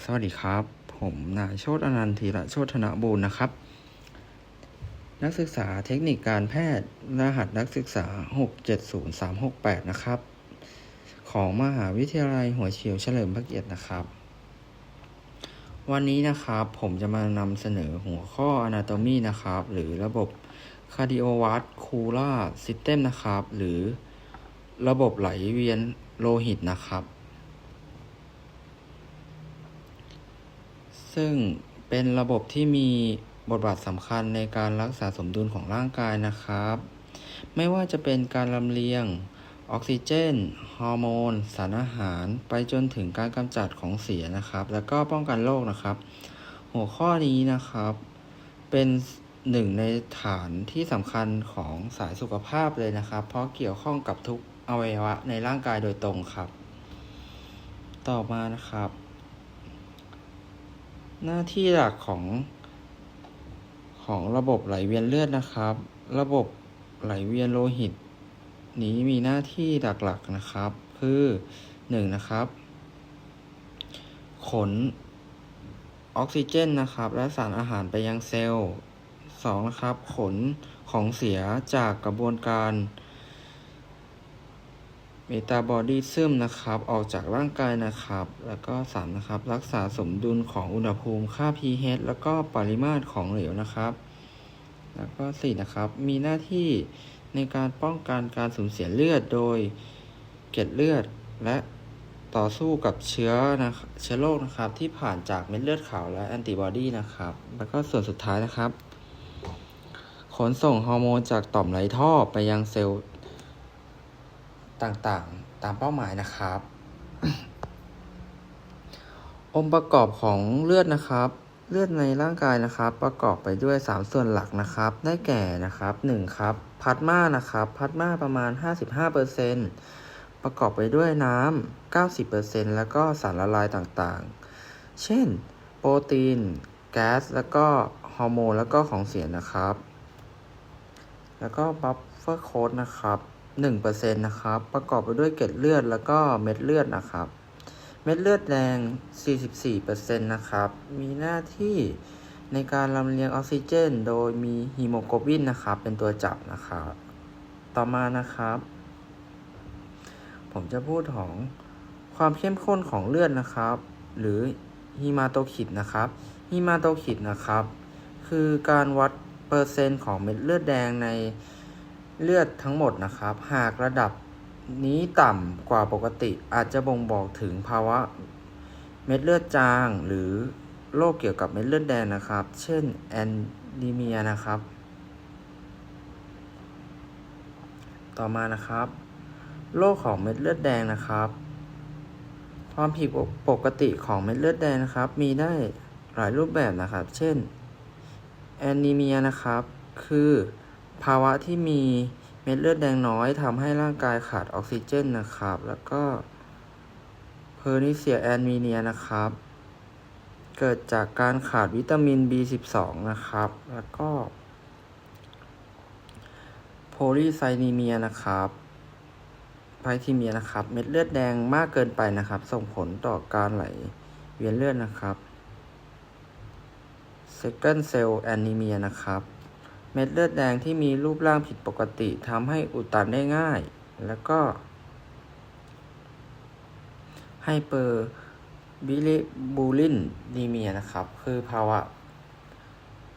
สวัสดีครับผมนายโชติอนันต์ธีระโชติธนบูรณ์นะครับนักศึกษาเทคนิคการแพทย์รหัสนักศึกษา670368นะครับของมหาวิทยาลัยหัวเฉียวเฉลิมพระเกียรตินะครับวันนี้นะครับผมจะมานำเสนอหัวข้อ Anatomy นะครับหรือระบบ Cardiovascular System นะครับหรือระบบไหลเวียนโลหิตนะครับซึ่งเป็นระบบที่มีบทบาทสำคัญในการรักษาสมดุลของร่างกายนะครับไม่ว่าจะเป็นการลำเลียงออกซิเจนฮอร์โมนสารอาหารไปจนถึงการกำจัดของเสียนะครับแล้วก็ป้องกันโรคนะครับหัวข้อนี้นะครับเป็นหนึ่งในฐานที่สำคัญของสายสุขภาพเลยนะครับเพราะเกี่ยวข้องกับทุกอวัยวะในร่างกายโดยตรงครับต่อมานะครับหน้าที่หลักของระบบไหลเวียนเลือดนะครับระบบไหลเวียนโลหิตนี้มีหน้าที่หลักๆนะครับคือ1นะครับขนออกซิเจนนะครับและสารอาหารไปยังเซลล์2นะครับขนของเสียจากกระบวนการเมตาบอลิซึมนะครับออกจากร่างกายนะครับแล้วก็3นะครับรักษาสมดุลของอุณหภูมิค่า pH แล้วก็ปริมาตรของเหลวนะครับแล้วก็4นะครับมีหน้าที่ในการป้องกันการสูญเสียเลือดโดยเกล็ดเลือดและต่อสู้กับเชื้อโรคนะครับที่ผ่านจากเม็ดเลือดขาวและแอนติบอดีนะครับแล้วก็ส่วนสุดท้ายนะครับขนส่งฮอร์โมนจากต่อมไรท่อไปยังเซลล์ต่างๆตามเป้าหมายนะครับ องค์ประกอบของเลือดนะครับเลือดในร่างกายนะครับประกอบไปด้วย3ส่วนหลักนะครับได้แก่นะครับ1ครับพลาสมานะครับพลาสมาประมาณ 55% ประกอบไปด้วยน้ำ 90% แล้วก็สารละลายต่างๆเช่นโปรตีนแก๊สแล้วก็ฮอร์โมนแล้วก็ของเสียนะครับแล้วก็บัฟเฟอร์โค้ดนะครับ 1% นะครับประกอบไปด้วยเกล็ดเลือดแล้วก็เม็ดเลือดนะครับเม็ดเลือดแดง 44% นะครับมีหน้าที่ในการลำเลียงออกซิเจนโดยมีฮีโมโกลบินนะครับเป็นตัวจับนะครับต่อมานะครับผมจะพูดของความเข้มข้นของเลือดนะครับหรือฮีมาโตไคริตนะครับฮีมาโตไคริตนะครับคือการวัดเปอร์เซ็นต์ของเม็ดเลือดแดงในเลือดทั้งหมดนะครับหากระดับนี้ต่ำกว่าปกติอาจจะบ่งบอกถึงภาวะเม็ดเลือดจางหรือโรคเกี่ยวกับเม็ดเลือดแดงนะครับเช่นแอนนีเมียนะครับต่อมานะครับโรคของเม็ดเลือดแดงนะครับความผิดปกติของเม็ดเลือดแดงนะครับมีได้หลายรูปแบบนะครับเช่นแอนนีเมียนะครับคือภาวะที่มีเม็ดเลือดแดงน้อยทำให้ร่างกายขาดออกซิเจนนะครับแล้วก็เพอร์นิเซียแอนมีเนียนะครับเกิดจากการขาดวิตามิน B12 นะครับแล้วก็โพลีไซนีเมียนะครับไพทีเมียนะครับเม็ดเลือดแดงมากเกินไปนะครับส่งผลต่อการไหลเวียนเลือดนะครับ Second Cell Anemia นะครับเม็ดเลือดแดงที่มีรูปร่างผิดปกติทำให้อุดตันได้ง่ายแล้วก็ไฮเปอร์บิลิบูลินนีเมียนะครับคือภาวะ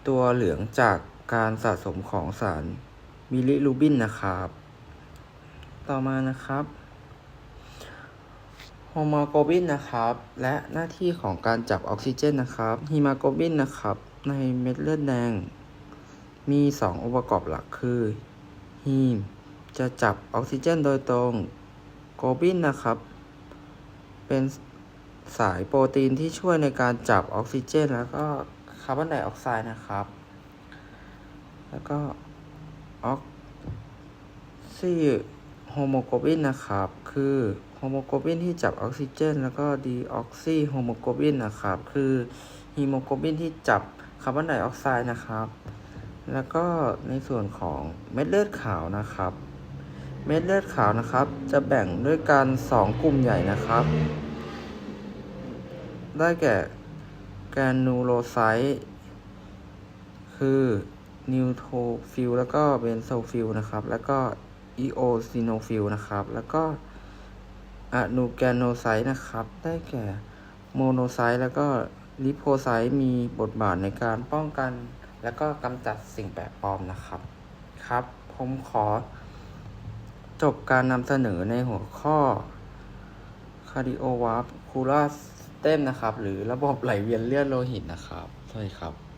ตัวเหลืองจากการสะสมของสารบิลิรูบินนะครับต่อมานะครับฮีโมโกลบินนะครับและหน้าที่ของการจับออกซิเจนนะครับฮีโมโกลบินนะครับในเม็ดเลือดแดงมี2องค์ประกอบหลักคือฮีมจะจับออกซิเจนโดยตรงโกลบินนะครับเป็นสายโปรตีนที่ช่วยในการจับออกซิเจนแล้วก็คาร์บอนไดออกไซด์นะครับแล้วก็ออกซิโฮโมโกลบินนะครับคือโฮโมโกลบินที่จับออกซิเจนแล้วก็ดีออกซิโฮโมโกลบินนะครับคือฮีโมโกลบินที่จับคาร์บอนไดออกไซด์นะครับแล้วก็ในส่วนของเม็ดเลือดขาวนะครับเม็ดเลือดขาวนะครับจะแบ่งด้วยกัน2กลุ่มใหญ่นะครับ ได้แก่แกรนูโลไซต์คือนิวโทฟิลแล้วก็เบนโซฟิลนะครับ แล้วก็อีโอซิโนฟิลนะครับ แล้วก็อะนูแกรโนไซต์นะครับ ได้แก่โมโนไซต์แล้วก็ลิโพไซต์มีบทบาทในการป้องกัน แล้วก็กำจัดสิ่งแปลกปลอมนะครับ ครับ ผมขอจบการนำเสนอในหัวข้อ cardiovascular system นะครับ หรือระบบไหลเวียนเลือดโลหิตนะครับ สวัสดีครับ